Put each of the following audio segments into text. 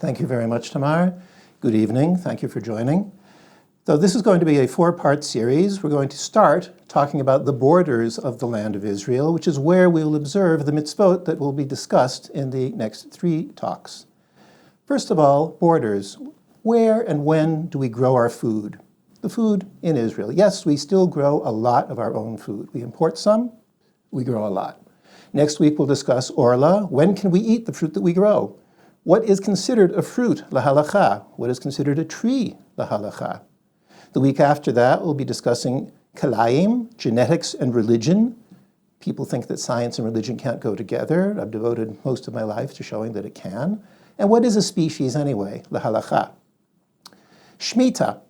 Thank you very much, Tamar. Good evening. Thank you for joining. So this is going to be a four-part series. We're going to start talking about the borders of the land of Israel, which is where we will observe the mitzvot that will be discussed in the next three talks. First of all, borders. Where and when do we grow our food? The food in Israel. Yes, we still grow a lot of our own food. We import some, we grow a lot. Next week we'll discuss orla. When can we eat the fruit that we grow? What is considered a fruit, la halacha? What is considered a tree, la halacha? The week after that we'll be discussing Klein, genetics and religion. People think that science and religion can't go together. I've devoted most of my life to showing that it can. And what is a species anyway, la halacha? Shemitah.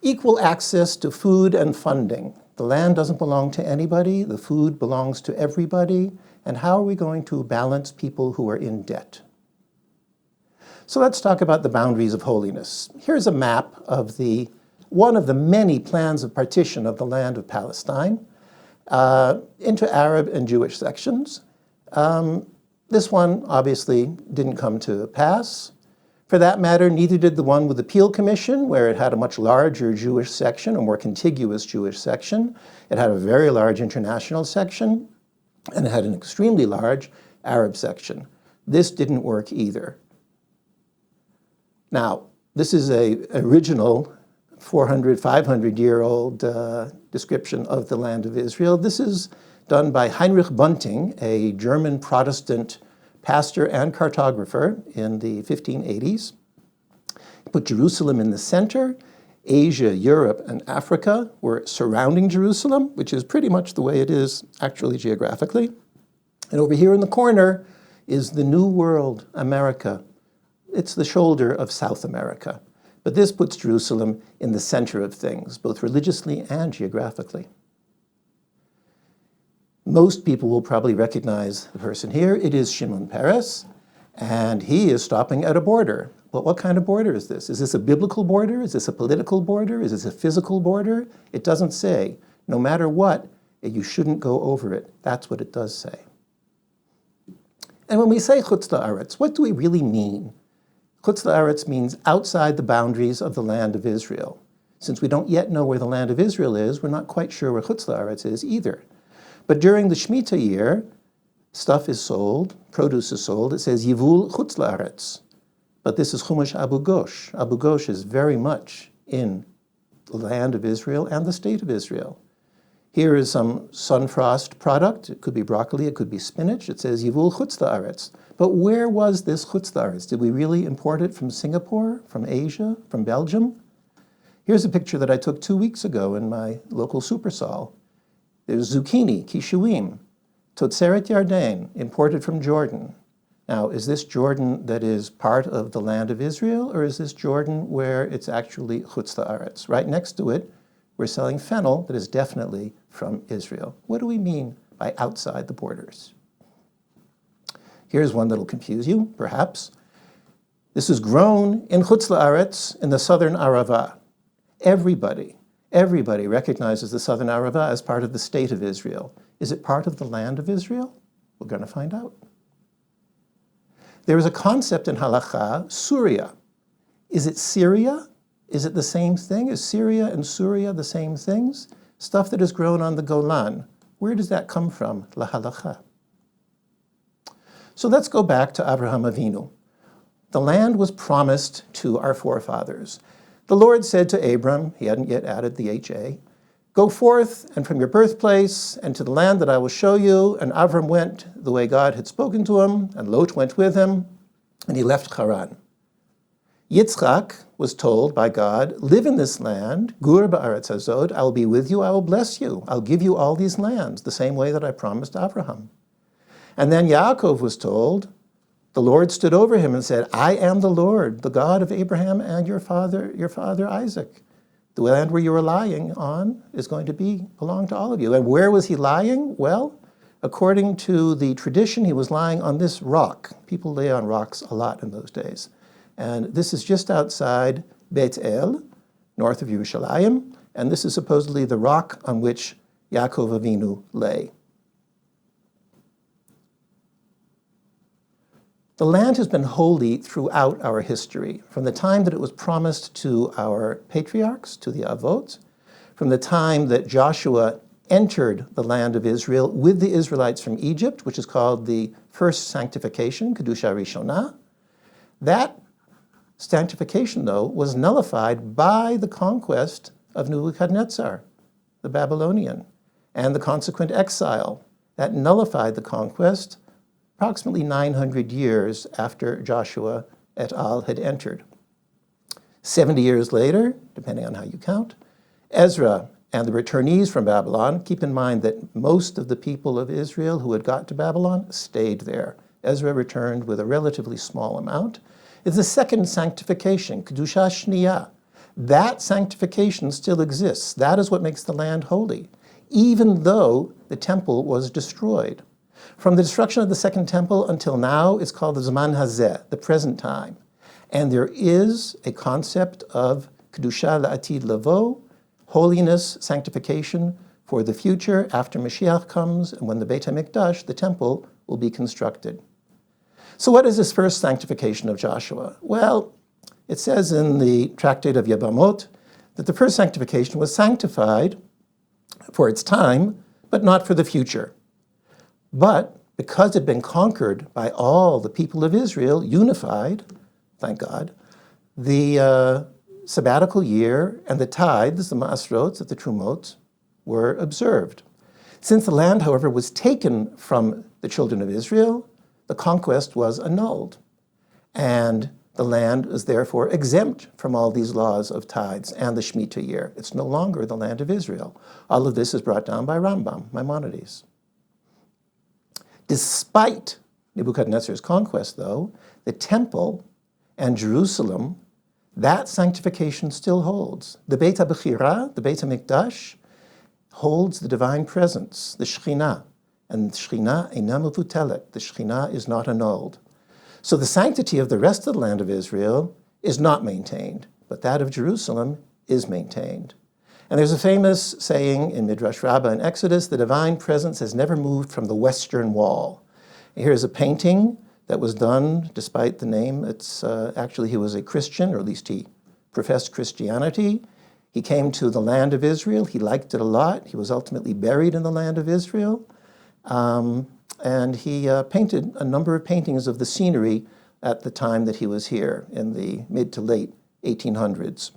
Equal access to food and funding. The land doesn't belong to anybody, the food belongs to everybody, and how are we going to balance people who are in debt? So let's talk about the boundaries of holiness. Here's a map of one of the many plans of partition of the land of Palestine into Arab and Jewish sections. This one obviously didn't come to pass. For that matter, neither did the one with the Peel Commission, where it had a much larger Jewish section, a more contiguous Jewish section. It had a very large international section, and it had an extremely large Arab section. This didn't work either. Now, this is an original 400, 500-year-old description of the land of Israel. This is done by Heinrich Bunting, a German Protestant pastor and cartographer in the 1580s. He put Jerusalem in the center. Asia, Europe, and Africa were surrounding Jerusalem, which is pretty much the way it is actually geographically. And over here in the corner is the New World, America. It's the shoulder of South America. But this puts Jerusalem in the center of things, both religiously and geographically. Most people will probably recognize the person here. It is Shimon Peres, and he is stopping at a border. But what kind of border is this? Is this a biblical border? Is this a political border? Is this a physical border? It doesn't say. No matter what, you shouldn't go over it. That's what it does say. And when we say chutz la'aretz, what do we really mean? Chutz la'aretz means outside the boundaries of the land of Israel. Since we don't yet know where the land of Israel is, we're not quite sure where chutz la'aretz is either. But during the Shemitah year, stuff is sold, produce is sold. It says Yivul Chutz La'aretz. But this is Chumash Abu Ghosh. Abu Ghosh is very much in the land of Israel and the state of Israel. Here is some sunfrost product. It could be broccoli, it could be spinach. It says Yivul Chutz La'aretz. But where was this Chutz La'aretz? Did we really import it from Singapore, from Asia, from Belgium? Here's a picture that I took 2 weeks ago in my local Supersol. There's zucchini, kishuim, totzeret Yarden, imported from Jordan. Now, is this Jordan that is part of the land of Israel, or is this Jordan where it's actually chutz la'aretz? Right next to it, we're selling fennel that is definitely from Israel. What do we mean by outside the borders? Here's one that'll confuse you, perhaps. This is grown in chutz la'aretz in the southern Arava. Everybody recognizes the southern Arava as part of the state of Israel. Is it part of the land of Israel? We're going to find out. There is a concept in halacha, Surya. Is it Syria? Is it the same thing? Is Syria and Surya the same things? Stuff that is grown on the Golan. Where does that come from? La halacha. So let's go back to Abraham Avinu. The land was promised to our forefathers. The Lord said to Abram, he hadn't yet added the HA, go forth and from your birthplace and to the land that I will show you. And Avram went the way God had spoken to him, and Lot went with him, and he left Haran. Yitzchak was told by God, live in this land, gur ba'aretz hazod, I will be with you, I will bless you. I'll give you all these lands, the same way that I promised Abraham. And then Yaakov was told, the Lord stood over him and said, I am the Lord, the God of Abraham and your father Isaac. The land where you are lying on is going to belong to all of you. And where was he lying? Well, according to the tradition, he was lying on this rock. People lay on rocks a lot in those days. And this is just outside Beit, north of Yerushalayim. And this is supposedly the rock on which Yaakov Avinu lay. The land has been holy throughout our history, from the time that it was promised to our patriarchs, to the Avot, from the time that Joshua entered the land of Israel with the Israelites from Egypt, which is called the first sanctification, Kedusha Rishonah. That sanctification, though, was nullified by the conquest of Nebuchadnezzar, the Babylonian, and the consequent exile. That nullified the conquest approximately 900 years after Joshua et al. Had entered. 70 years later, depending on how you count, Ezra and the returnees from Babylon, keep in mind that most of the people of Israel who had got to Babylon stayed there. Ezra returned with a relatively small amount. It's the second sanctification, Kedusha Shniyah. That sanctification still exists. That is what makes the land holy, even though the temple was destroyed. From the destruction of the second temple until now, it's called the Zman Hazeh, the present time. And there is a concept of Kedusha La'atid Lavo, holiness, sanctification for the future after Mashiach comes and when the Beit HaMikdash, the temple, will be constructed. So what is this first sanctification of Joshua? Well, it says in the tractate of Yevamot that the first sanctification was sanctified for its time, but not for the future. But because it had been conquered by all the people of Israel, unified, thank God, the sabbatical year and the tithes, the Ma'asrot, the Trumot, were observed. Since the land, however, was taken from the children of Israel, the conquest was annulled. And the land is therefore exempt from all these laws of tithes and the Shemitah year. It's no longer the land of Israel. All of this is brought down by Rambam, Maimonides. Despite Nebuchadnezzar's conquest, though, the temple and Jerusalem, that sanctification still holds. The Beit HaBechira, the Beit HaMikdash, holds the divine presence, the Shekhinah, and the Shekhinah eina mevutelet. The Shekhinah is not annulled. So the sanctity of the rest of the land of Israel is not maintained, but that of Jerusalem is maintained. And there's a famous saying in Midrash Rabbah and Exodus, the divine presence has never moved from the western wall. Here's a painting that was done despite the name. It's actually, he was a Christian, or at least he professed Christianity. He came to the land of Israel. He liked it a lot. He was ultimately buried in the land of Israel. And he painted a number of paintings of the scenery at the time that he was here in the mid to late 1800s.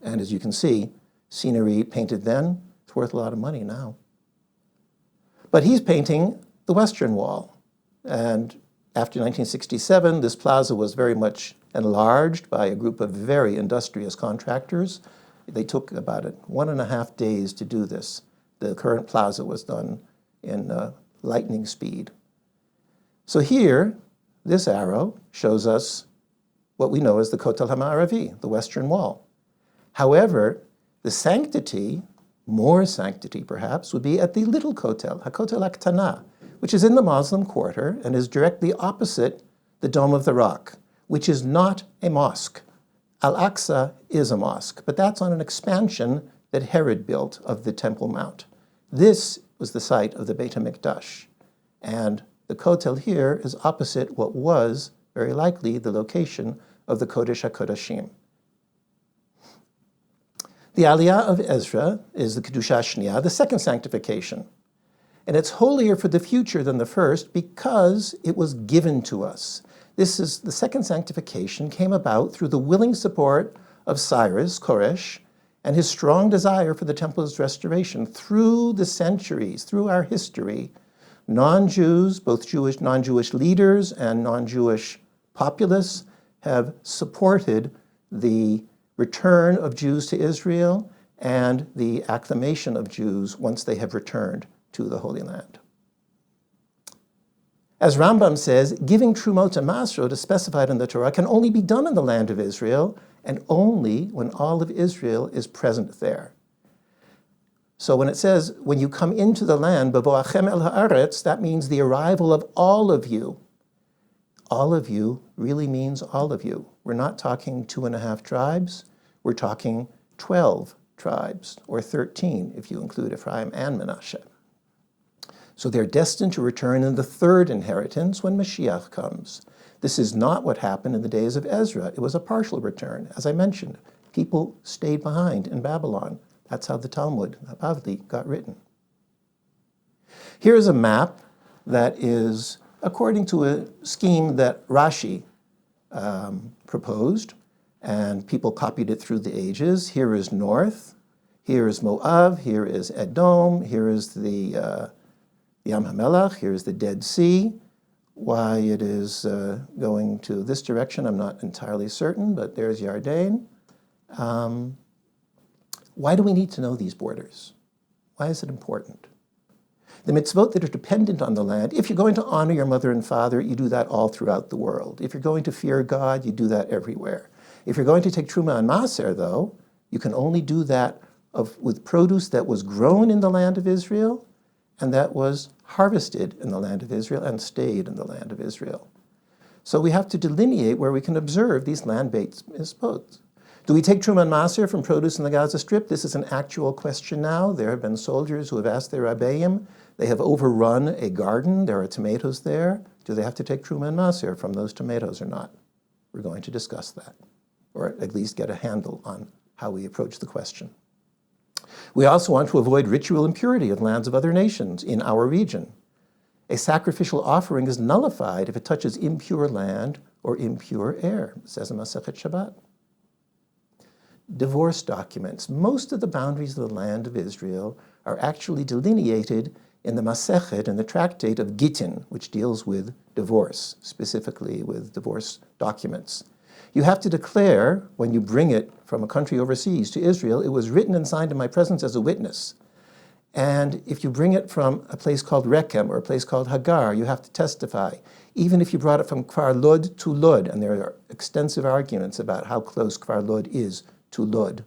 And as you can see, scenery painted then, it's worth a lot of money now. But he's painting the Western Wall. And after 1967, this plaza was very much enlarged by a group of very industrious contractors. They took about 1.5 days to do this. The current plaza was done in lightning speed. So here, this arrow shows us what we know as the Kotel HaMa'aravi, the Western Wall. However, the sanctity, more sanctity perhaps, would be at the little Kotel, HaKotel HaKtana, which is in the Muslim quarter and is directly opposite the Dome of the Rock, which is not a mosque. Al-Aqsa is a mosque, but that's on an expansion that Herod built of the Temple Mount. This was the site of the Beit HaMikdash, and the Kotel here is opposite what was, very likely, the location of the Kodesh HaKodashim. The Aliyah of Ezra is the Kedusha Shniyah, the second sanctification. And it's holier for the future than the first because it was given to us. This is the second sanctification came about through the willing support of Cyrus, Koresh, and his strong desire for the temple's restoration. Through the centuries, through our history, non-Jews, both Jewish, non-Jewish leaders and non-Jewish populace have supported the return of Jews to Israel and the acclamation of Jews once they have returned to the Holy Land. As Rambam says, giving Trumot and Masrot as specified in the Torah can only be done in the land of Israel and only when all of Israel is present there. So when it says, when you come into the land, Bavoachem el haaretz, that means the arrival of all of you. All of you really means all of you. We're not talking 2.5 tribes. We're talking 12 tribes, or 13 if you include Ephraim and Manasseh. So they're destined to return in the third inheritance when Mashiach comes. This is not what happened in the days of Ezra. It was a partial return. As I mentioned, people stayed behind in Babylon. That's how the Talmud, Bavli, got written. Here is a map that is according to a scheme that Rashi proposed, and people copied it through the ages. Here is north, here is Moab, here is Edom, here is the Yam HaMelech, here is the Dead Sea. Why it is going to this direction, I'm not entirely certain, but there's Yarden. Why do we need to know these borders? Why is it important? The mitzvot that are dependent on the land, if you're going to honor your mother and father, you do that all throughout the world. If you're going to fear God, you do that everywhere. If you're going to take Truma and Maser, though, you can only do that with produce that was grown in the land of Israel and that was harvested in the land of Israel and stayed in the land of Israel. So we have to delineate where we can observe these land-based mitzvot. Do we take Truma and Maser from produce in the Gaza Strip? This is an actual question now. There have been soldiers who have asked their Rabbeim. They have overrun a garden. There are tomatoes there. Do they have to take Truma and Maser from those tomatoes or not? We're going to discuss that, or at least get a handle on how we approach the question. We also want to avoid ritual impurity of lands of other nations in our region. A sacrificial offering is nullified if it touches impure land or impure air, says in Masechet Shabbat. Divorce documents. Most of the boundaries of the land of Israel are actually delineated in the Masechet, in the tractate of Gittin, which deals with divorce, specifically with divorce documents. You have to declare, when you bring it from a country overseas to Israel, it was written and signed in my presence as a witness. And if you bring it from a place called Rechem or a place called Hagar, you have to testify. Even if you brought it from Kfar Lud to Lud, and there are extensive arguments about how close Kfar Lud is to Lud.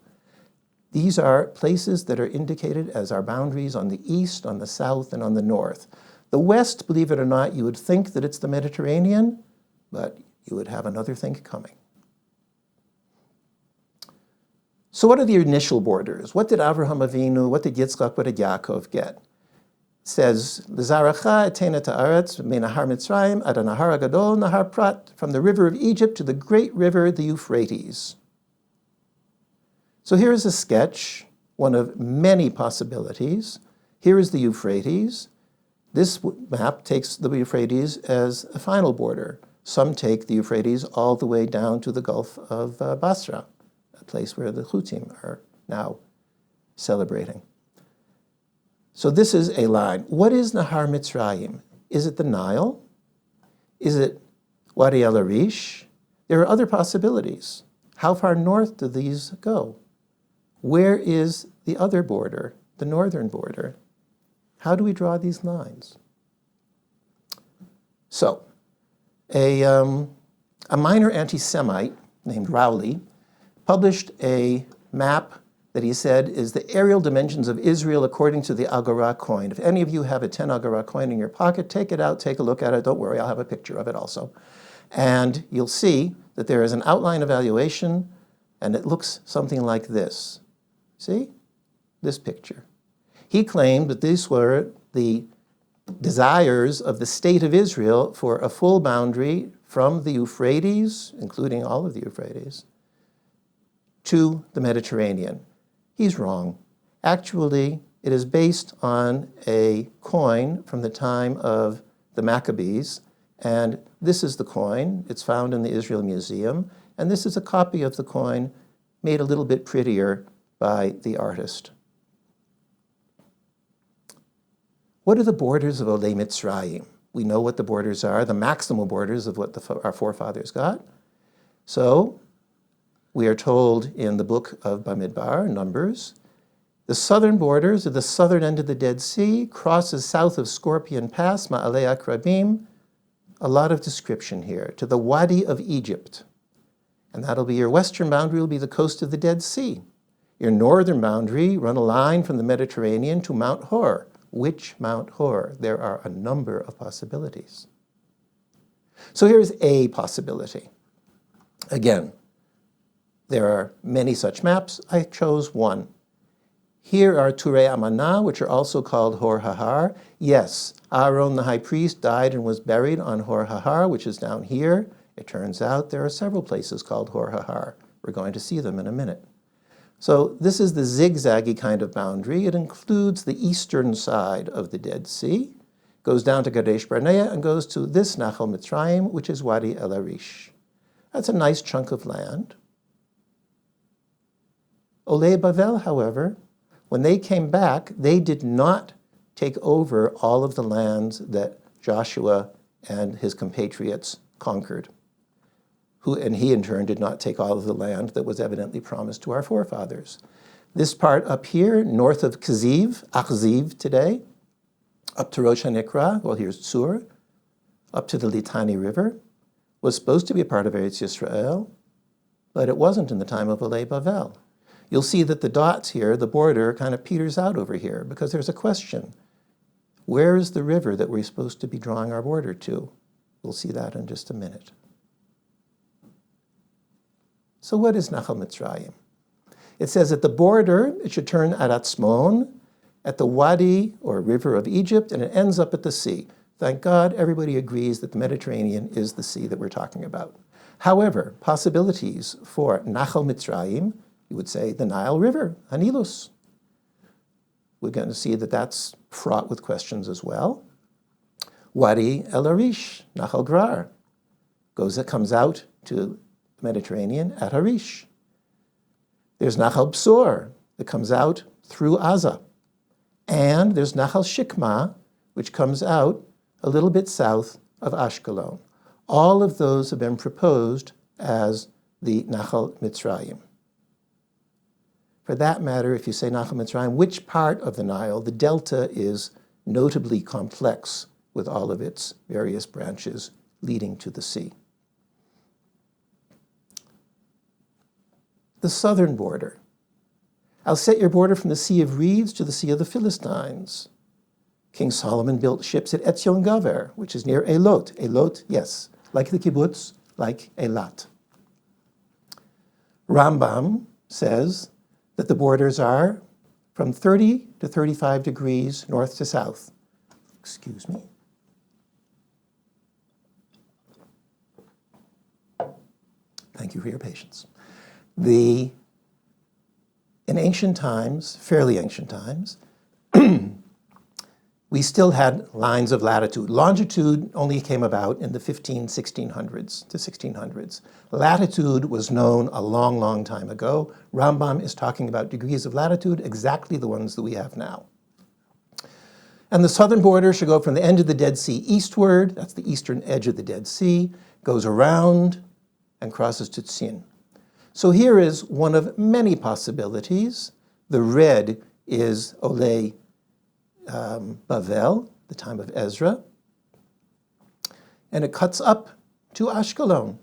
These are places that are indicated as our boundaries on the east, on the south, and on the north. The west, believe it or not, you would think that it's the Mediterranean, but you would have another thing coming. So what are the initial borders? What did Avraham Avinu, what did Yitzchak, what did Yaakov get? It says, L'zaracha etena ta'aretz me'nahar Mitzrayim ad nahar Gadol nahar Prat, from the river of Egypt to the great river, the Euphrates. So here is a sketch, one of many possibilities. Here is the Euphrates. This map takes the Euphrates as a final border. Some take the Euphrates all the way down to the Gulf of Basra, a place where the Houthim are now celebrating. So this is a line. What is Nahar Mitzrayim? Is it the Nile? Is it Wadi al-Arish? There are other possibilities. How far north do these go? Where is the other border, the northern border? How do we draw these lines? So, a minor anti-Semite named Rowley published a map that he said is the aerial dimensions of Israel according to the Agora coin. If any of you have a 10 Agora coin in your pocket, take it out, take a look at it. Don't worry, I'll have a picture of it also. And you'll see that there is an outline evaluation, and it looks something like this. See? This picture. He claimed that these were the desires of the state of Israel for a full boundary from the Euphrates, including all of the Euphrates, to the Mediterranean. He's wrong. Actually, it is based on a coin from the time of the Maccabees, and this is the coin. It's found in the Israel Museum, and this is a copy of the coin made a little bit prettier by the artist. What are the borders of Olei Mitzrayim? We know what the borders are, the maximal borders of what our forefathers got. So we are told in the book of Bamidbar, Numbers, the southern borders of the southern end of the Dead Sea, crosses south of Scorpion Pass, Ma'alei Akrabim, a lot of description here, to the Wadi of Egypt. And that'll be your western boundary, will be the coast of the Dead Sea. Your northern boundary, run a line from the Mediterranean to Mount Hor. Which Mount Hor? There are a number of possibilities. So here's a possibility. Again, there are many such maps. I chose one. Here are Turei Amanah, which are also called Hor Hahar. Yes, Aaron the high priest died and was buried on Hor Hahar, which is down here, It turns out there are several places called Hor HaHar. We're going to see them in a minute. So this is the zigzaggy kind of boundary. It includes the eastern side of the Dead Sea, goes down to Kadesh Barnea, and goes to this Nachal Mitzrayim, which is Wadi El Arish. That's a nice chunk of land. Olei Bavel, however, when they came back, they did not take over all of the lands that Joshua and his compatriots conquered. And he in turn did not take all of the land that was evidently promised to our forefathers. This part up here, north of Achziv today, up to Rosh HaNikra, well here's Tzur, up to the Litani River, was supposed to be a part of Eretz Yisrael, but it wasn't in the time of Olei Bavel. You'll see that the dots here, the border, kind of peters out over here because there's a question. Where is the river that we're supposed to be drawing our border to? We'll see that in just a minute. So what is Nachal Mitzrayim? It says at the border, it should turn at Atzmon, at the Wadi, or river of Egypt, and it ends up at the sea. Thank God everybody agrees that the Mediterranean is the sea that we're talking about. However, possibilities for Nachal Mitzrayim, you would say the Nile River, Hanilus. We're going to see that that's fraught with questions as well. Wadi El Arish, Nachal Grar, comes out to the Mediterranean at Harish. There's Nachal Bsor that comes out through Aza. And there's Nachal Shikma, which comes out a little bit south of Ashkelon. All of those have been proposed as the Nachal Mitzrayim. For that matter, if you say Nachal Mitzrayim, which part of the Nile? The delta is notably complex with all of its various branches leading to the sea. The southern border. I'll set your border from the Sea of Reeds to the Sea of the Philistines. King Solomon built ships at Etzion Gaver, which is near Elot. Elot, yes, like the kibbutz, like Eilat. Rambam says that the borders are from 30 to 35 degrees north to south. Excuse me. Thank you for your patience. In ancient times, fairly ancient times, we still had lines of latitude. Longitude only came about in the 1600s to 1600s. Latitude was known a long, long time ago. Rambam is talking about degrees of latitude, exactly the ones that we have now. And the southern border should go from the end of the Dead Sea eastward, that's the eastern edge of the Dead Sea, goes around and crosses to Tzin. So here is one of many possibilities. The red is Olei Bavel, the time of Ezra, and it cuts up to Ashkelon.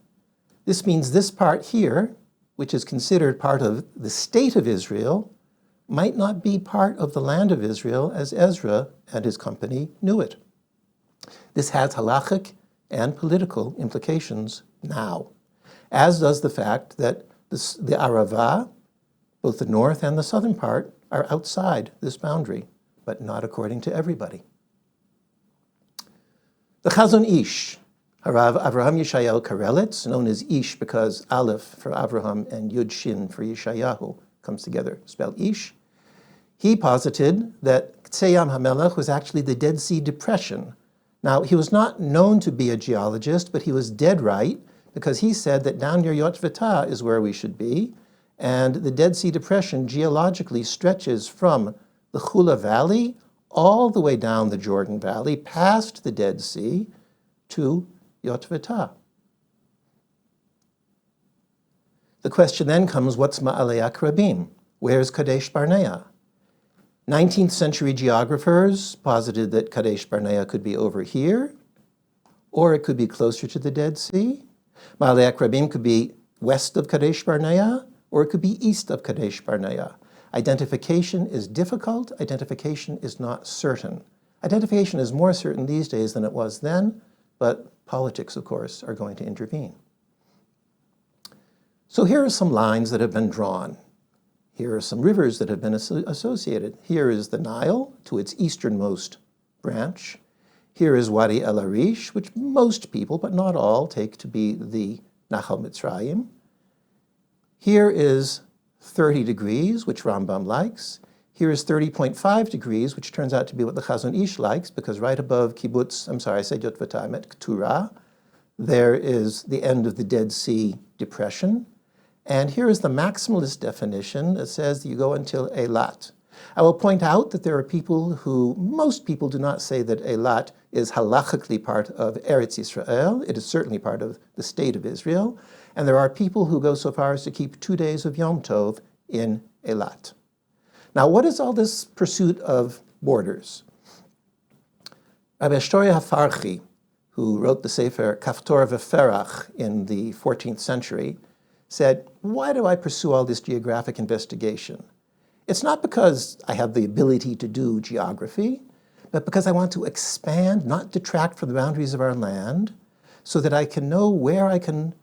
This means this part here, which is considered part of the state of Israel, might not be part of the land of Israel as Ezra and his company knew it. This has halachic and political implications now, as does the fact that the Arava, both the north and the southern part, are outside this boundary, but not according to everybody. The Chazon Ish, Harav Avraham Yeshayahu Karelitz, known as Ish because Aleph for Avraham and Yud Shin for Yeshayahu comes together, spelled Ish. He posited that Kseyam HaMelech was actually the Dead Sea Depression. Now, he was not known to be a geologist, but he was dead right, because he said that down near Yotvata is where we should be, and the Dead Sea Depression geologically stretches from the Chula Valley all the way down the Jordan Valley, past the Dead Sea, to Yotvata. The question then comes, what's Ma'alei Akrabim? Where's Kadesh Barnea? 19th century geographers posited that Kadesh Barnea could be over here, or it could be closer to the Dead Sea. Ma'alei Akrabim could be west of Kadesh Barnea, or it could be east of Kadesh Barnea. Identification is difficult. Identification is not certain. Identification is more certain these days than it was then, but politics, of course, are going to intervene. So here are some lines that have been drawn. Here are some rivers that have been associated. Here is the Nile to its easternmost branch. Here is Wadi El Arish, which most people, but not all, take to be the Nachal Mitzrayim. Here is 30 degrees, which Rambam likes. Here is 30.5 degrees, which turns out to be what the Chazon Ish likes, because right above Kibbutz, I'm sorry, I said Yotvata, I meant Keturah, there is the end of the Dead Sea Depression. And here is the maximalist definition that says that you go until Eilat. I will point out that there are people who, most people do not say that Eilat is halachically part of Eretz Yisrael. It is certainly part of the state of Israel. And there are people who go so far as to keep 2 days of Yom Tov in Eilat. Now, what is all this pursuit of borders? Rabbi Shtoria Hafarchi, who wrote the Sefer Kaftor V'Ferach in the 14th century, said, why do I pursue all this geographic investigation? It's not because I have the ability to do geography, but because I want to expand, not detract from the boundaries of our land, so that I can know where I can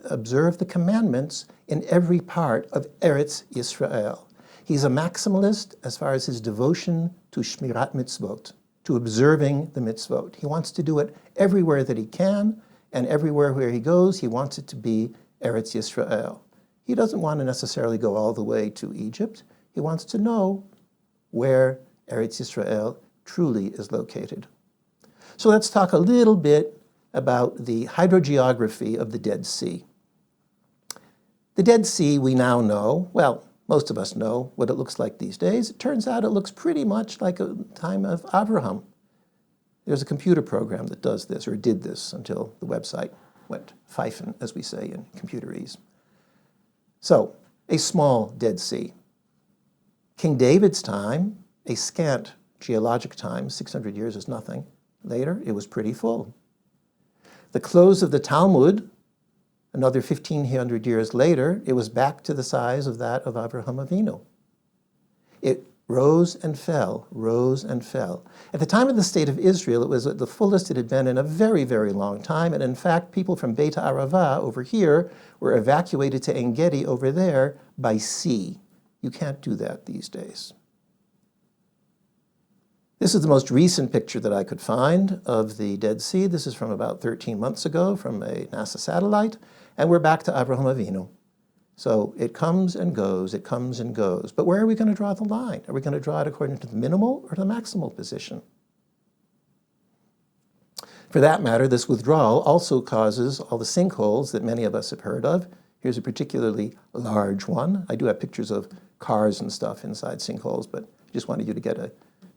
observe the commandments in every part of Eretz Yisrael. He's a maximalist as far as his devotion to Shmirat Mitzvot, to observing the Mitzvot. He wants to do it everywhere that he can, and everywhere where he goes, he wants it to be Eretz Yisrael. He doesn't want to necessarily go all the way to Egypt. He wants to know where Eretz Yisrael truly is located. So let's talk a little bit about the hydrogeography of the Dead Sea. The Dead Sea, we now know, well, most of us know what it looks like these days. It turns out it looks pretty much like a time of Abraham. There's a computer program that does this, or did this, until the website went pfeifen, as we say in computerese. So, a small Dead Sea. King David's time, a scant geologic time, 600 years is nothing. Later, it was pretty full. The close of the Talmud, another 1,500 years later, it was back to the size of that of Avraham Avinu. It rose and fell, rose and fell. At the time of the State of Israel, it was at the fullest it had been in a very, very long time, and in fact, people from Beit Arava over here were evacuated to En Gedi over there by sea. You can't do that these days. This is the most recent picture that I could find of the Dead Sea. This is from about 13 months ago from a NASA satellite, and we're back to Avraham Avinu. So it comes and goes, it comes and goes. But where are we going to draw the line? Are we going to draw it according to the minimal or the maximal position? For that matter, this withdrawal also causes all the sinkholes that many of us have heard of. Here's a particularly large one. I do have pictures of cars and stuff inside sinkholes, but I just wanted you to get an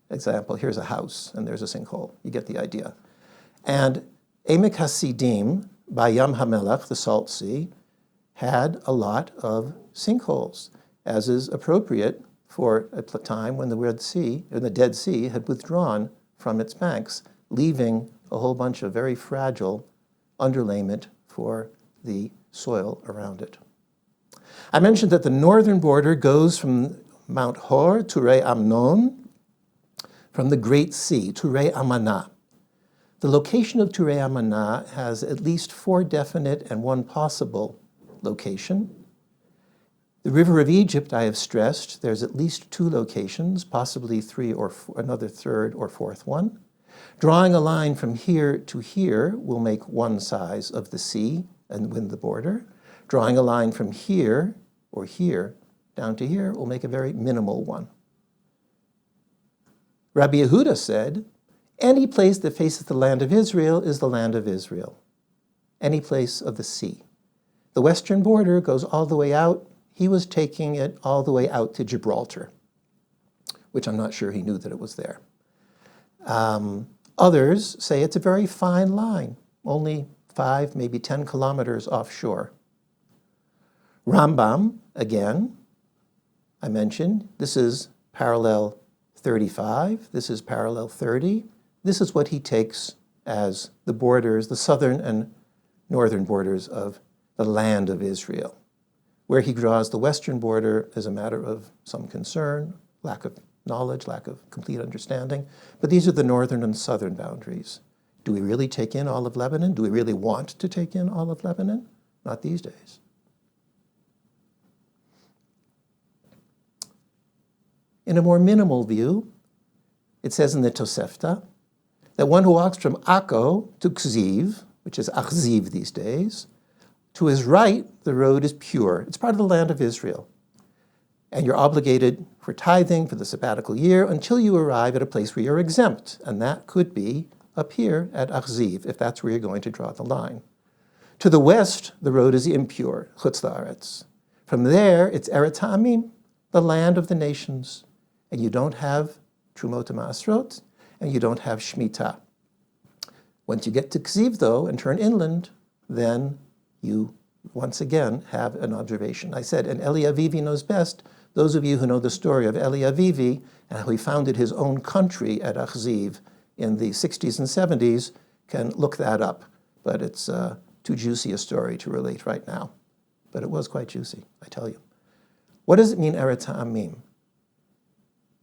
example. Here's a house, and there's a sinkhole. You get the idea. And Emek Hasidim, by Yam HaMelech, the Salt Sea, had a lot of sinkholes, as is appropriate for a time when the Dead Sea had withdrawn from its banks, leaving a whole bunch of very fragile underlayment for the soil around it. I mentioned that the northern border goes from Mount Hor, Turei Amnon, from the Great Sea, Turei Amana. The location of Turei Amana has at least 4 definite and 1 possible location. The River of Egypt, I have stressed, there's at least 2 locations, possibly 3 or another 3rd or 4th one. Drawing a line from here to here will make 1 size of the sea and win the border. Drawing a line from here or here down to here will make a very minimal one. Rabbi Yehuda said, any place that faces the land of Israel is the land of Israel. Any place of the sea. The western border goes all the way out. He was taking it all the way out to Gibraltar, which I'm not sure he knew that it was there. Others say it's a very fine line, only 5, maybe 10 kilometers offshore. Rambam, again, I mentioned, this is parallel 35, this is parallel 30. This is what he takes as the borders, the southern and northern borders of the land of Israel. Where he draws the western border is a matter of some concern, lack of knowledge, lack of complete understanding. But these are the northern and southern boundaries. Do we really take in all of Lebanon? Do we really want to take in all of Lebanon? Not these days. In a more minimal view, it says in the Tosefta, that one who walks from Akko to Kziv, which is Achziv these days, to his right, the road is pure. It's part of the land of Israel. And you're obligated for tithing for the sabbatical year until you arrive at a place where you're exempt. And that could be up here at Achziv, if that's where you're going to draw the line. To the west, the road is impure, Chutz La'aretz. From there, it's Eretz Ha'amim, the land of the nations. And you don't have Trumot Ma'asrot, and you don't have Shemitah. Once you get to Kziv, though, and turn inland, then you once again have an observation. I said, and Eli Avivi knows best. Those of you who know the story of Eli Avivi and how he founded his own country at Achziv in the 60s and 70s can look that up. But it's too juicy a story to relate right now. But it was quite juicy, I tell you. What does it mean, Eretz Ha'amim?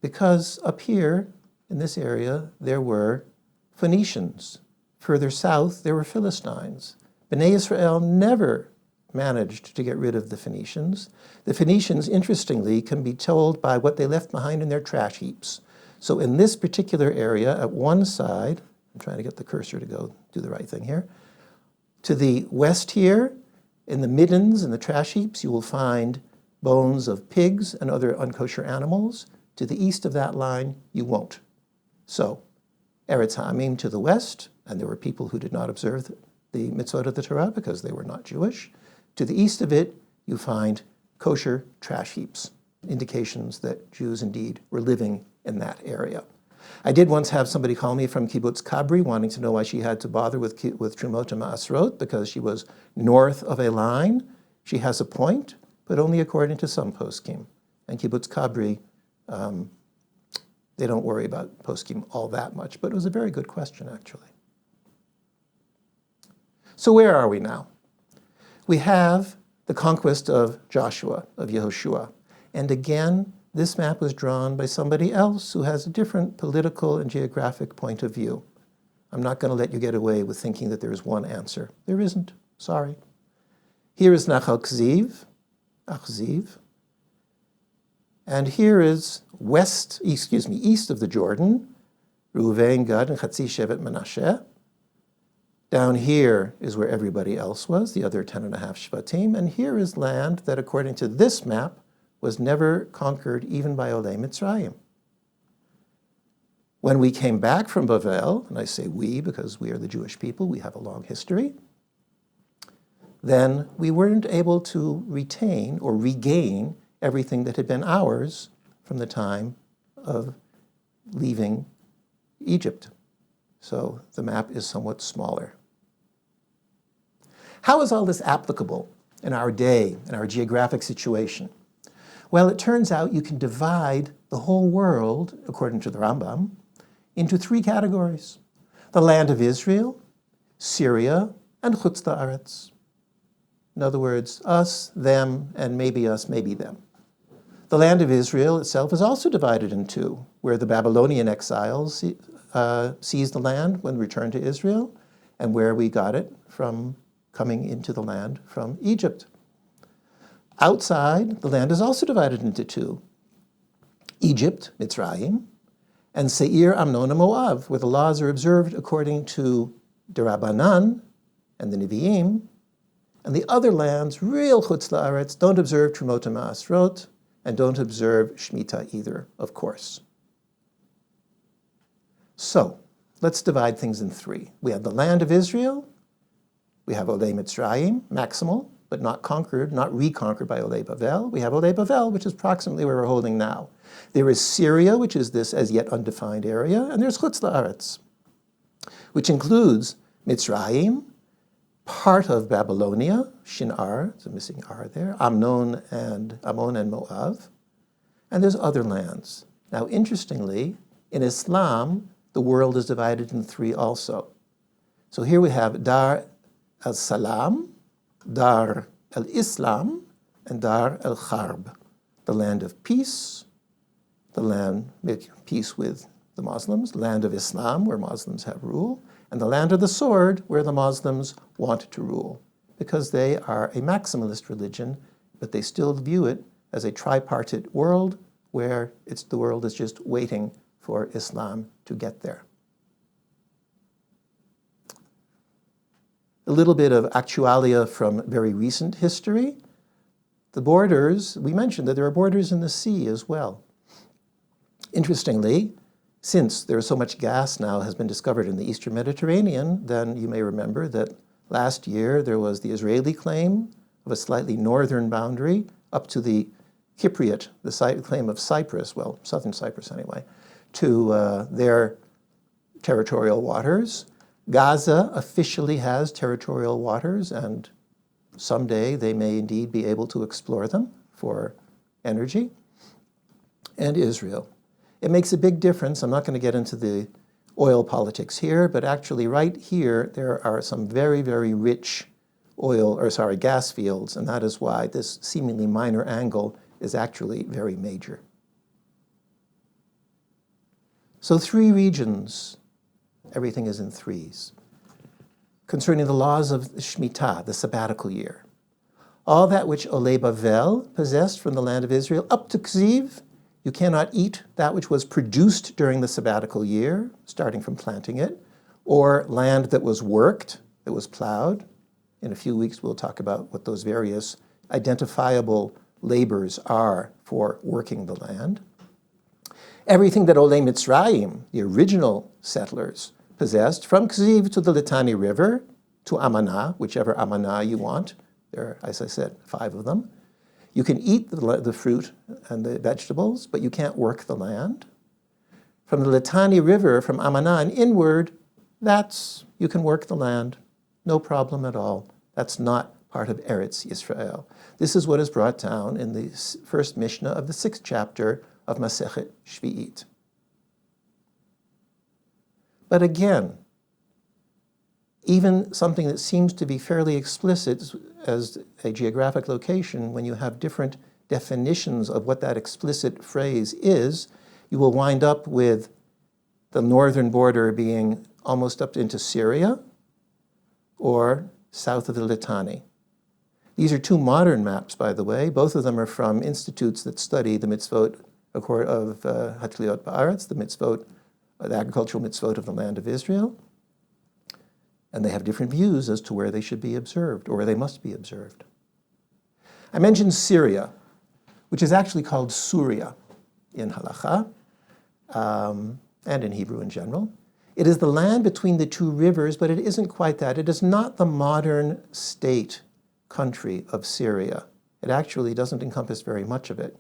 Because up here, in this area, there were Phoenicians. Further south, there were Philistines. Bnei Israel never managed to get rid of the Phoenicians. The Phoenicians, interestingly, can be told by what they left behind in their trash heaps. So in this particular area, at one side, I'm trying to get the cursor to go do the right thing here, to the west here, in the middens and the trash heaps, you will find bones of pigs and other unkosher animals. To the east of that line, you won't. So, Eretz Ha'amim to the west, and there were people who did not observe the Mitzvot of the Torah because they were not Jewish. To the east of it, you find kosher trash heaps, indications that Jews indeed were living in that area. I did once have somebody call me from Kibbutz Kabri wanting to know why she had to bother with Trumot Ma'asrot because she was north of a line. She has a point, but only according to some poskim. And Kibbutz Kabri, they don't worry about poskim all that much, but it was a very good question, actually. So where are we now? We have the conquest of Joshua, of Yehoshua. And again, this map was drawn by somebody else who has a different political and geographic point of view. I'm not going to let you get away with thinking that there is one answer. There isn't. Sorry. Here is Nachal Kziv, Achziv. And here is east of the Jordan, Reuven, Gad, and Chatzi Shevet Menashe. Down here is where everybody else was, the other 10.5 Shvatim. And here is land that, according to this map, was never conquered even by Olei Mitzrayim. When we came back from Bavel, and I say we because we are the Jewish people, we have a long history, then we weren't able to retain or regain everything that had been ours from the time of leaving Egypt. So the map is somewhat smaller. How is all this applicable in our day, in our geographic situation? Well, it turns out you can divide the whole world, according to the Rambam, into 3 categories. The land of Israel, Syria, and Chutz La'aretz. In other words, us, them, and maybe us, maybe them. The land of Israel itself is also divided in 2, where the Babylonian exiles seized the land when returned to Israel, and where we got it from coming into the land from Egypt. Outside, the land is also divided into 2. Egypt, Mitzrayim, and Seir, Amnon, and Moab, where the laws are observed according to Derabanan and the Nevi'im, and the other lands, real Chutz La'aretz, don't observe Trumot Ma'asrot, and don't observe Shemitah either, of course. So, let's divide things in 3. We have the land of Israel, we have Olei Mitzrayim, maximal, but not conquered, not reconquered by Olei Bavel. We have Olei Bavel, which is approximately where we're holding now. There is Syria, which is this as yet undefined area, and there's Chutz La'aretz, which includes Mitzrayim, part of Babylonia, Shinar, it's a missing R there, Ammon and Moab, and there's other lands. Now, interestingly, in Islam, the world is divided in 3 also. So here we have Dar al-Salam, Dar al-Islam, and Dar al-Harb, the land of peace, the land make peace with the Muslims, land of Islam, where Muslims have rule, and the land of the sword, where the Muslims want to rule, because they are a maximalist religion, but they still view it as a tripartite world, where the world is just waiting for Islam to get there. a little bit of actualia from very recent history. The borders, we mentioned that there are borders in the sea as well. Interestingly, since there is so much gas now has been discovered in the Eastern Mediterranean, then you may remember that last year there was the Israeli claim of a slightly northern boundary up to the Cypriot, the claim of Cyprus, well, southern Cyprus anyway, to their territorial waters. Gaza officially has territorial waters, and someday they may indeed be able to explore them for energy. And Israel. It makes a big difference. I'm not going to get into the oil politics here, but actually right here there are some very, very rich gas fields, and that is why this seemingly minor angle is actually very major. So 3 regions, everything is in threes. Concerning the laws of Shemitah, the sabbatical year. All that which Olei Bavel possessed from the land of Israel up to Ksiv, you cannot eat that which was produced during the sabbatical year, starting from planting it, or land that was worked, that was plowed. In a few weeks, we'll talk about what those various identifiable labors are for working the land. Everything that Olei Mitzrayim, the original settlers, possessed, from Ksiv to the Litani River, to Amanah, whichever Amanah you want. There are, as I said, 5 of them. You can eat the fruit and the vegetables, but you can't work the land. From the Litani River, from Amanah and inward, you can work the land. No problem at all. That's not part of Eretz Yisrael. This is what is brought down in the first Mishnah of the 6th chapter of Masechet Shvi'it. But again, even something that seems to be fairly explicit as a geographic location, when you have different definitions of what that explicit phrase is, you will wind up with the northern border being almost up into Syria or south of the Litani. These are 2 modern maps, by the way. Both of them are from institutes that study the mitzvot of Hatliot Ba'aretz, the agricultural mitzvot of the land of Israel. And they have different views as to where they should be observed, or where they must be observed. I mentioned Syria, which is actually called Surya in Halacha, and in Hebrew in general. It is the land between the 2 rivers, but it isn't quite that. It is not the modern state country of Syria. It actually doesn't encompass very much of it.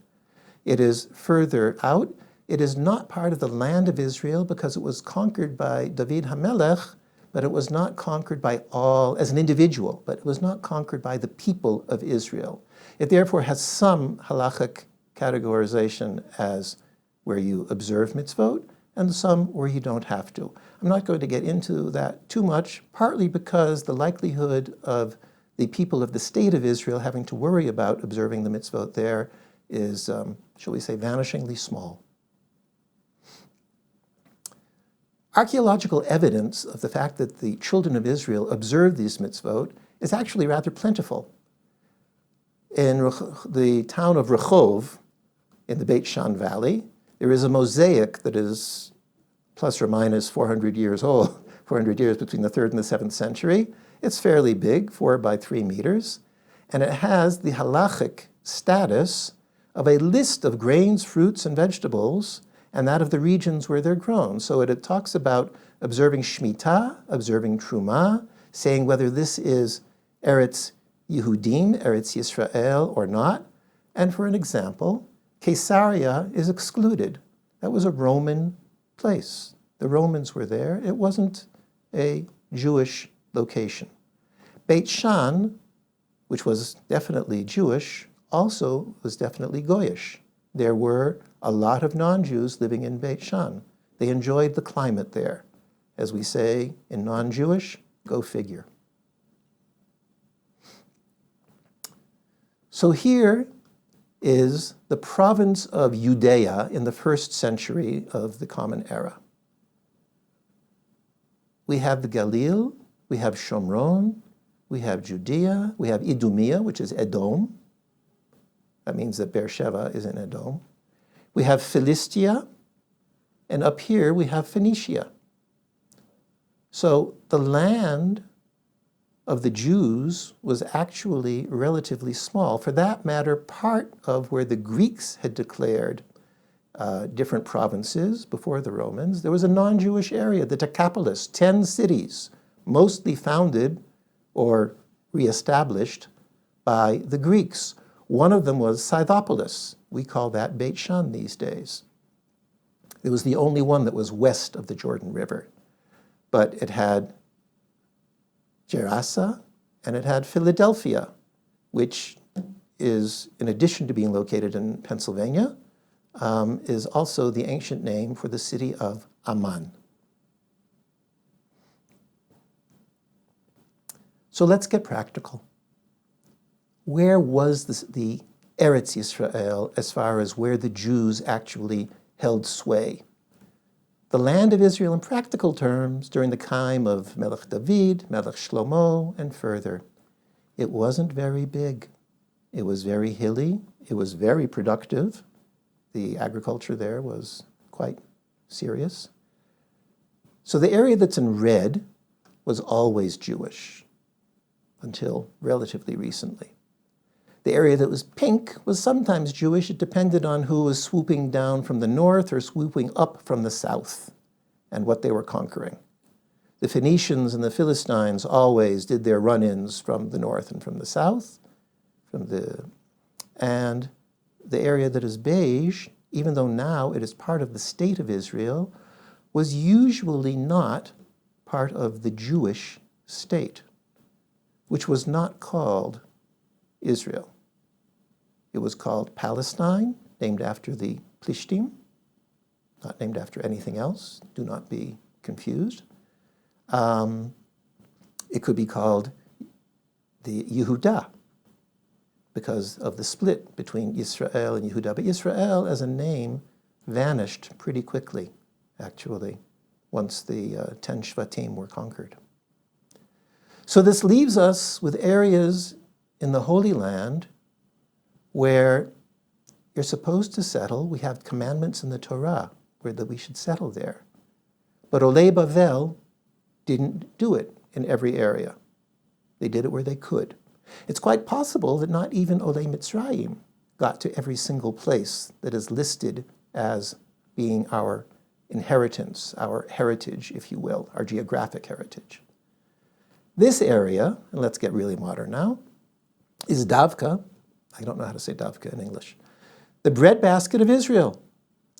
It is further out. It is not part of the land of Israel because it was conquered by David HaMelech, but it was not conquered by all, as an individual, but it was not conquered by the people of Israel. It therefore has some halachic categorization as where you observe mitzvot, and some where you don't have to. I'm not going to get into that too much, partly because the likelihood of the people of the state of Israel having to worry about observing the mitzvot there is, shall we say, vanishingly small. Archaeological evidence of the fact that the children of Israel observed these mitzvot is actually rather plentiful. In the town of Rehov, in the Beit Shan Valley, there is a mosaic that is plus or minus 400 years old, 400 years between the 3rd and the 7th century. It's fairly big, 4 by 3 meters, and it has the halachic status of a list of grains, fruits, and vegetables, and that of the regions where they're grown. So it talks about observing Shemitah, observing Trumah, saying whether this is Eretz Yehudim, Eretz Yisrael, or not. And for an example, Caesarea is excluded. That was a Roman place. The Romans were there. It wasn't a Jewish location. Beit Shan, which was definitely Jewish, also was definitely Goyish. There were a lot of non-Jews living in Beit Shan. They enjoyed the climate there. As we say in non-Jewish, go figure. So here is the province of Judea in the 1st century of the Common Era. We have the Galil, we have Shomron, we have Judea, we have Idumea, which is Edom. That means that Beersheba is in Edom. We have Philistia, and up here we have Phoenicia. So the land of the Jews was actually relatively small. For that matter, part of where the Greeks had declared different provinces before the Romans, there was a non-Jewish area, the Decapolis, 10 cities, mostly founded or reestablished by the Greeks. One of them was Scythopolis. We call that Beit Shan these days. It was the only one that was west of the Jordan River. But it had Gerasa and it had Philadelphia, which is, in addition to being located in Pennsylvania, is also the ancient name for the city of Amman. So let's get practical. Where was the Eretz Yisrael as far as where the Jews actually held sway? The land of Israel in practical terms during the time of Melech David, Melech Shlomo, and further. It wasn't very big. It was very hilly. It was very productive. The agriculture there was quite serious. So the area that's in red was always Jewish until relatively recently. The area that was pink was sometimes Jewish. It depended on who was swooping down from the north or swooping up from the south and what they were conquering. The Phoenicians and the Philistines always did their run-ins from the north and from the south. And the area that is beige, even though now it is part of the state of Israel, was usually not part of the Jewish state, which was not called Israel. It was called Palestine, named after the Plishtim, not named after anything else. Do not be confused. It could be called the Yehuda, because of the split between Israel and Yehuda. But Israel as a name vanished pretty quickly, actually, once the 10 Shvatim were conquered. So this leaves us with areas in the Holy Land where you're supposed to settle. We have commandments in the Torah that we should settle there. But Olei Bavel didn't do it in every area. They did it where they could. It's quite possible that not even Olei Mitzrayim got to every single place that is listed as being our inheritance, our heritage, if you will, our geographic heritage. This area, and let's get really modern now, is Davka. I don't know how to say Davka in English. The breadbasket of Israel.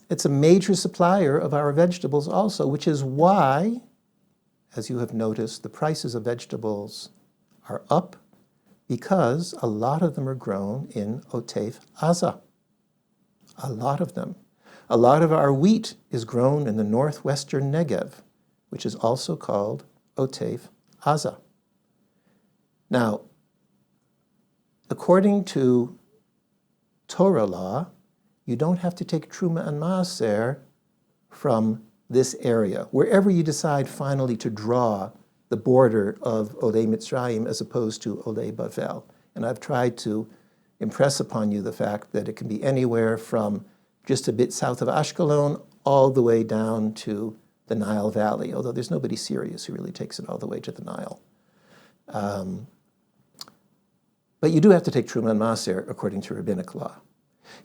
It's a major supplier of our vegetables also, which is why, as you have noticed, the prices of vegetables are up, because a lot of them are grown in Otef Aza. A lot of them. A lot of our wheat is grown in the northwestern Negev, which is also called Otef Aza. Now, according to Torah law, you don't have to take Truma and Maaser from this area, wherever you decide finally to draw the border of Olei Mitzrayim as opposed to Olei Bavel. And I've tried to impress upon you the fact that it can be anywhere from just a bit south of Ashkelon all the way down to the Nile Valley, although there's nobody serious who really takes it all the way to the Nile. But you do have to take Truma and Maaser according to rabbinic law.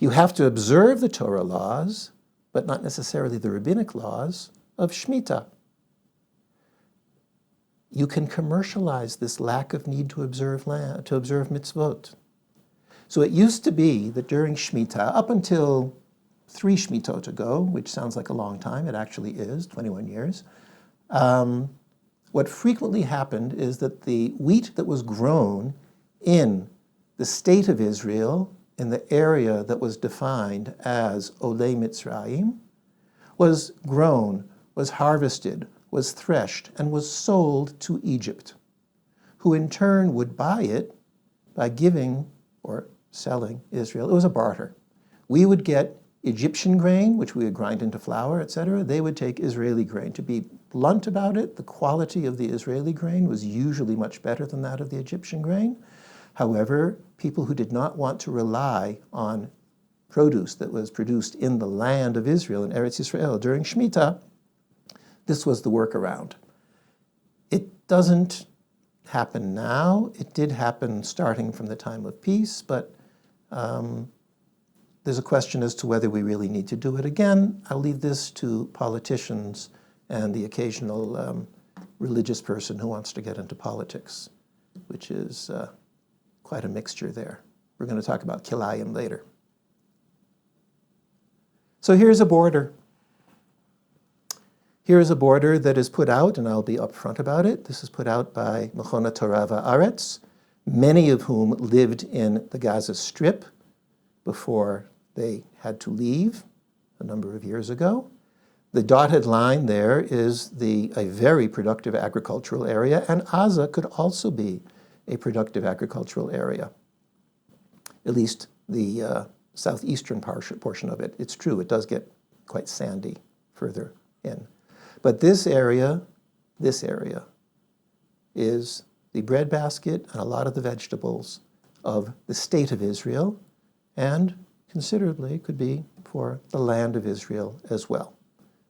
You have to observe the Torah laws, but not necessarily the rabbinic laws of Shemitah. You can commercialize this lack of need to observe mitzvot. So it used to be that during Shemitah, up until 3 Shmitot ago, which sounds like a long time, it actually is, 21 years, what frequently happened is that the wheat that was grown in the state of Israel, in the area that was defined as Olei Mitzrayim, was grown, was harvested, was threshed, and was sold to Egypt, who in turn would buy it by giving or selling Israel. It was a barter. We would get Egyptian grain, which we would grind into flour, etc. They would take Israeli grain. To be blunt about it, the quality of the Israeli grain was usually much better than that of the Egyptian grain. However, people who did not want to rely on produce that was produced in the land of Israel, in Eretz Yisrael, during Shemitah, this was the workaround. It doesn't happen now. It did happen starting from the time of peace, but there's a question as to whether we really need to do it again. I'll leave this to politicians and the occasional religious person who wants to get into politics, which is quite a mixture there. We're going to talk about Kilayim later. So here's a border. Here's a border that is put out, and I'll be upfront about it. This is put out by Mechonat Torah Va'aretz, many of whom lived in the Gaza Strip before they had to leave a number of years ago. The dotted line there is a very productive agricultural area, and Gaza could also be a productive agricultural area, at least the southeastern portion of it. It's true, it does get quite sandy further in. But this area is the breadbasket and a lot of the vegetables of the state of Israel, and considerably could be for the land of Israel as well.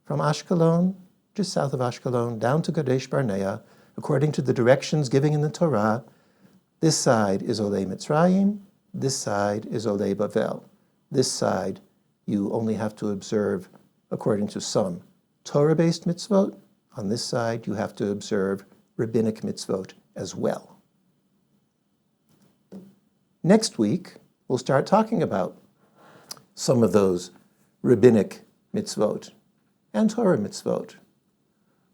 From Ashkelon, just south of Ashkelon, down to Kadesh Barnea, according to the directions given in the Torah, this side is Olei Mitzrayim, this side is Olei Bavel. This side you only have to observe according to some Torah-based mitzvot. On this side you have to observe rabbinic mitzvot as well. Next week, we'll start talking about some of those rabbinic mitzvot and Torah mitzvot.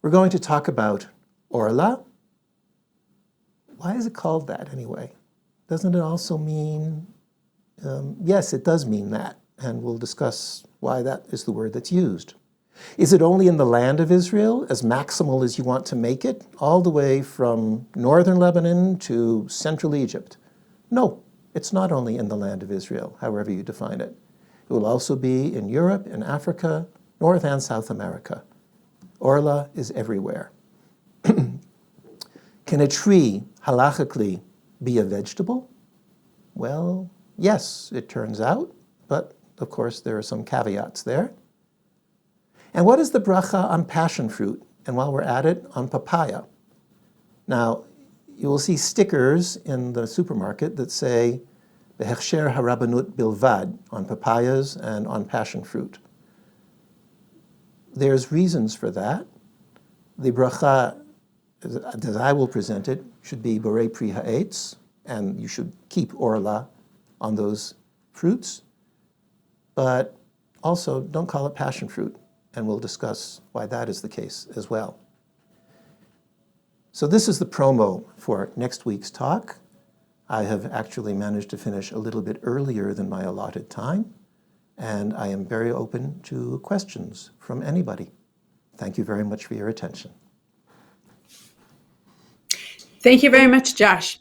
We're going to talk about Orla. Why is it called that anyway? Doesn't it also mean, yes, it does mean that, and we'll discuss why that is the word that's used. Is it only in the land of Israel, as maximal as you want to make it, all the way from northern Lebanon to central Egypt? No, it's not only in the land of Israel, however you define it. It will also be in Europe, in Africa, North and South America. Orla is everywhere. Can a tree, halachically, be a vegetable? Well, yes, it turns out, but of course there are some caveats there. And what is the bracha on passion fruit? And while we're at it, on papaya. Now, you will see stickers in the supermarket that say, Behechsher harabanut bilvad, on papayas and on passion fruit. There's reasons for that. The bracha, as I will present it, should be borei pri ha'etz, and you should keep orla on those fruits. But also, don't call it passion fruit, and we'll discuss why that is the case as well. So this is the promo for next week's talk. I have actually managed to finish a little bit earlier than my allotted time, and I am very open to questions from anybody. Thank you very much for your attention. Thank you very much, Josh.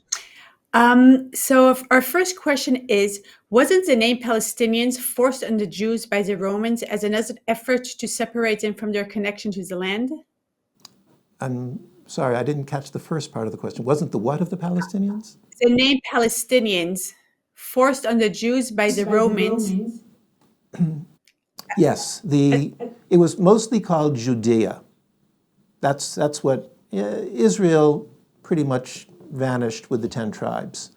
So our first question is, wasn't the name Palestinians forced on the Jews by the Romans as another effort to separate them from their connection to the land? I'm sorry, I didn't catch the first part of the question. Wasn't the what of the Palestinians? The name Palestinians forced on the Jews by the Romans. Yes, it was mostly called Judea. That's what Israel pretty much vanished with the 10 tribes.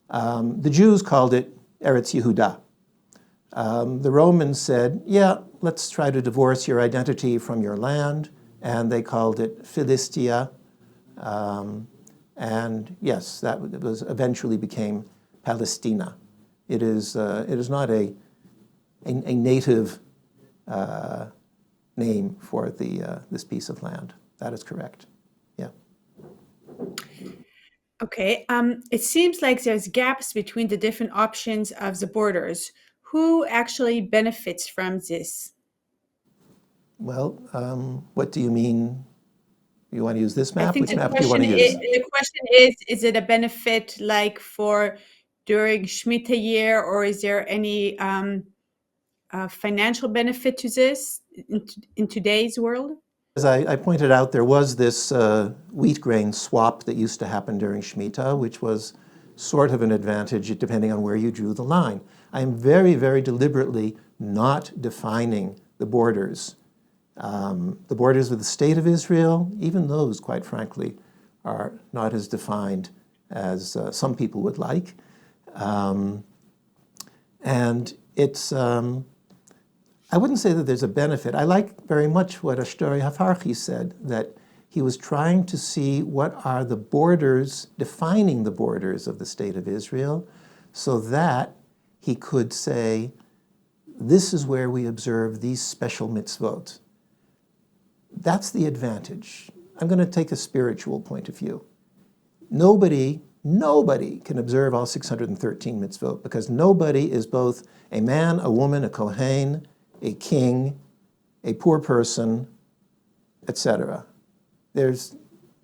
The Jews called it Eretz Yehuda. The Romans said, yeah, let's try to divorce your identity from your land, and they called it Philistia. And yes, that was eventually became Palestina. It is not a native name for this piece of land. That is correct. Yeah. Okay. It seems like there's gaps between the different options of the borders. Who actually benefits from this? Well, what do you mean? You want to use this map? I think Which map do you want to use? The question is it a benefit like for during Shemitah year, or is there any financial benefit to this in today's world? As I pointed out, there was this wheat grain swap that used to happen during Shemitah, which was sort of an advantage depending on where you drew the line. I am very, very deliberately not defining the borders. The borders of the state of Israel, even those, quite frankly, are not as defined as some people would like. And it's, I wouldn't say that there's a benefit. I like very much what Ashtori Hafarchi said, that he was trying to see what are the borders, defining the borders of the state of Israel, so that he could say, this is where we observe these special mitzvot. That's the advantage. I'm going to take a spiritual point of view. Nobody can observe all 613 mitzvot, because nobody is both a man, a woman, a kohen, a king, a poor person, etc. The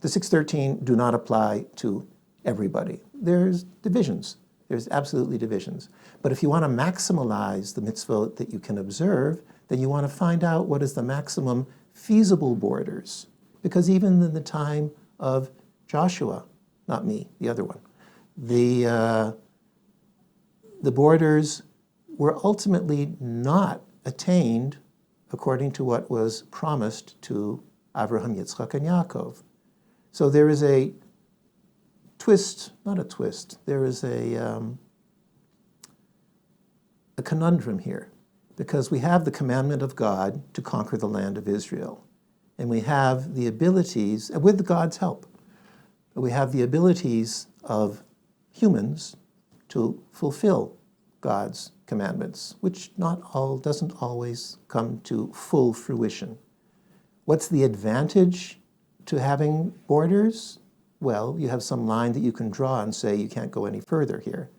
613 do not apply to everybody. There's divisions. There's absolutely divisions. But if you want to maximize the mitzvot that you can observe, then you want to find out what is the maximum feasible borders. Because even in the time of Joshua, not me, the other one, the borders were ultimately not attained according to what was promised to Abraham, Yitzchak, and Yaakov. So there is a twist, not a twist, there is a conundrum here, because we have the commandment of God to conquer the land of Israel, and we have the abilities, with God's help, we have the abilities of humans to fulfill God's commandments, which doesn't always come to full fruition. What's the advantage to having borders? Well, you have some line that you can draw and say you can't go any further here.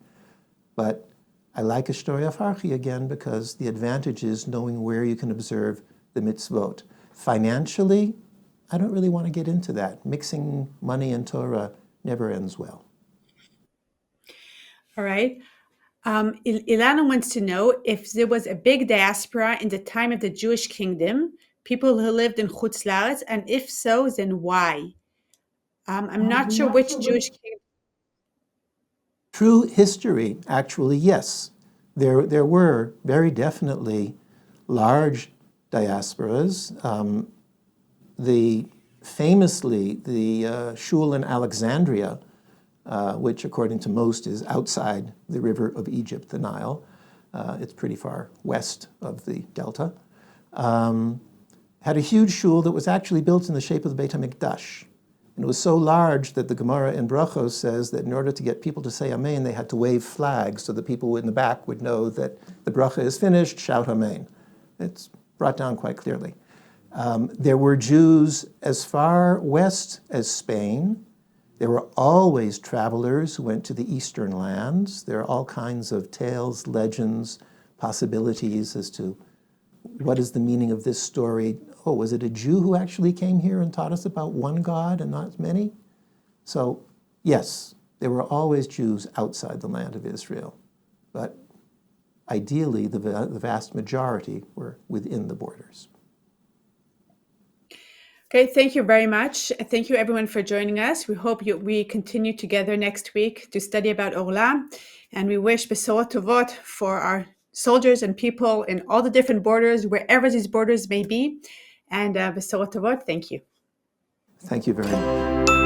But I like Ashtori Hafarchi again because the advantage is knowing where you can observe the mitzvot. Financially, I don't really want to get into that. Mixing money and Torah never ends well. All right. Ilana wants to know if there was a big diaspora in the time of the Jewish kingdom, people who lived in Chutz La'aretz, and if so, then why? I'm not sure which Jewish kingdom. True history, actually, yes. There were very definitely large diasporas. Famously, the shul in Alexandria, which according to most is outside the river of Egypt, the Nile. It's pretty far west of the delta. Had a huge shul that was actually built in the shape of the Beit HaMikdash. And it was so large that the Gemara in Brachos says that in order to get people to say Amen, they had to wave flags so that people in the back would know that the bracha is finished, shout Amen. It's brought down quite clearly. There were Jews as far west as Spain. There were always travelers who went to the eastern lands. There are all kinds of tales, legends, possibilities as to what is the meaning of this story. Oh, was it a Jew who actually came here and taught us about one God and not many? So, yes, there were always Jews outside the land of Israel. But ideally, the vast majority were within the borders. Okay, thank you very much. Thank you everyone for joining us. We hope we continue together next week to study about Olam, and we wish Besorot Tovot for our soldiers and people in all the different borders, wherever these borders may be. And Besorot Tovot, thank you. Thank you very much.